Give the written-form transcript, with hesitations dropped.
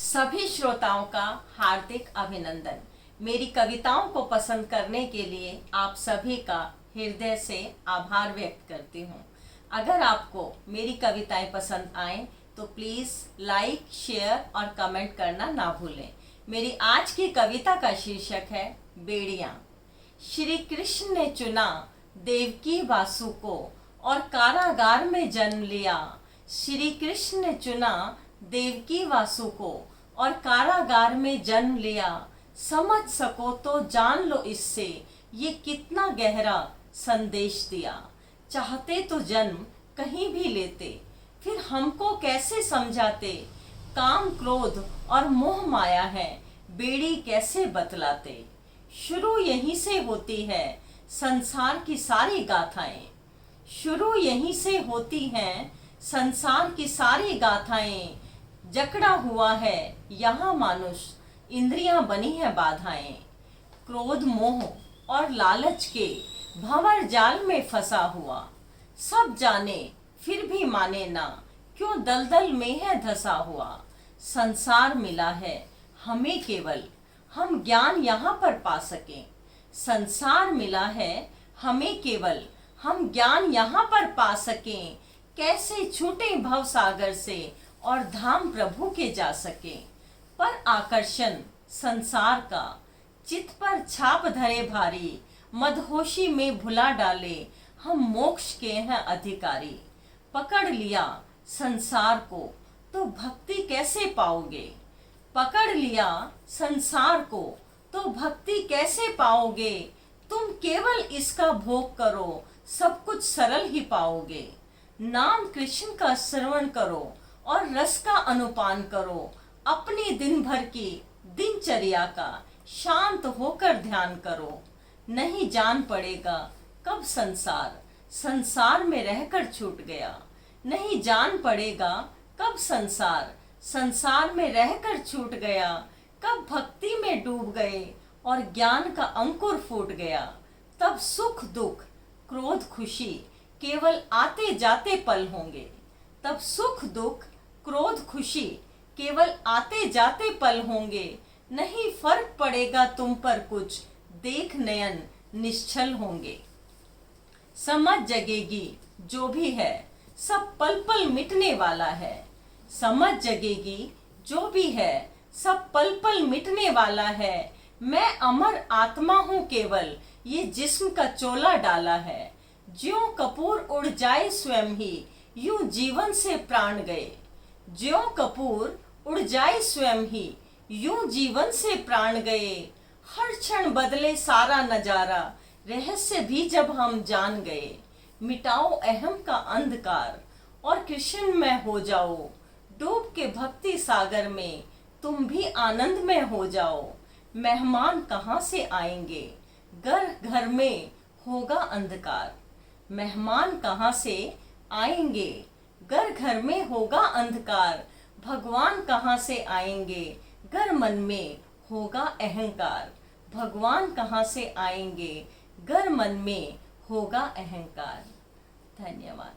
सभी श्रोताओं का हार्दिक अभिनंदन। मेरी कविताओं को पसंद करने के लिए आप सभी का हृदय से आभार व्यक्त करती हूँ। अगर आपको मेरी कविताएं पसंद आएं तो प्लीज़ लाइक, शेयर और कमेंट करना ना भूलें। मेरी आज की कविता का शीर्षक है बेड़ियाँ। श्री कृष्ण ने चुना देवकी वासु को और कारागार में जन्म लिया। श्री कृष्ण ने चुना देवकी वासु को और कारागार में जन्म लिया। समझ सको तो जान लो इससे ये कितना गहरा संदेश दिया। चाहते तो जन्म कहीं भी लेते, फिर हमको कैसे समझाते। काम, क्रोध और मोह माया है, बेड़ी कैसे बतलाते। शुरू यहीं से होती है संसार की सारी गाथाएं। शुरू यहीं से होती हैं संसार की सारी गाथाएं। जकड़ा हुआ है यहाँ मानुष, इंद्रियां बनी है बाधाएं। क्रोध, मोह और लालच के भंवर जाल में फंसा हुआ। सब जाने फिर भी माने ना, क्यों दलदल में है धंसा हुआ। संसार मिला है हमें केवल, हम ज्ञान यहाँ पर पा सकें। संसार मिला है हमें केवल, हम ज्ञान यहाँ पर पा सकें। कैसे छूटे भव सागर से और धाम प्रभु के जा सके। पर आकर्षण संसार का चित्त पर छाप धरे भारी। मदहोशी में भुला डाले हम मोक्ष के हैं अधिकारी। पकड़ लिया संसार को तो भक्ति कैसे पाओगे। पकड़ लिया संसार को तो भक्ति कैसे पाओगे। तुम केवल इसका भोग करो, सब कुछ सरल ही पाओगे। नाम कृष्ण का श्रवण करो और रस का अनुपान करो। अपनी दिन भर की दिनचर्या का शांत होकर ध्यान करो। नहीं जान पड़ेगा कब संसार संसार में रहकर छूट गया। नहीं जान पड़ेगा कब संसार संसार में रहकर छूट गया। कब भक्ति में डूब गए और ज्ञान का अंकुर फूट गया। तब सुख, दुख, क्रोध, खुशी केवल आते जाते पल होंगे। तब सुख, दुख, क्रोध, खुशी केवल आते जाते पल होंगे। नहीं फर्क पड़ेगा तुम पर कुछ, देख नयन निश्चल होंगे। समझ जगेगी जो भी है, सब पल पल मिटने वाला है। समझ जगेगी जो भी है, सब पल पल मिटने वाला है। मैं अमर आत्मा हूँ केवल, ये जिस्म का चोला डाला है। ज्यों कपूर उड़ जाए स्वयं ही, यूं जीवन से प्राण गए। ज्यों कपूर उड़ जाए स्वयं ही, यूं जीवन से प्राण गए। हर क्षण बदले सारा नजारा, रहस्य भी जब हम जान गए। मिटाओ अहम का अंधकार और कृष्ण में हो जाओ। डूब के भक्ति सागर में तुम भी आनंद में हो जाओ। मेहमान कहाँ से आएंगे, घर घर में होगा अंधकार। मेहमान कहाँ से आएंगे, घर घर में होगा अंधकार। भगवान कहाँ से आएंगे, घर मन में होगा अहंकार। भगवान कहाँ से आएंगे, घर मन में होगा अहंकार। धन्यवाद।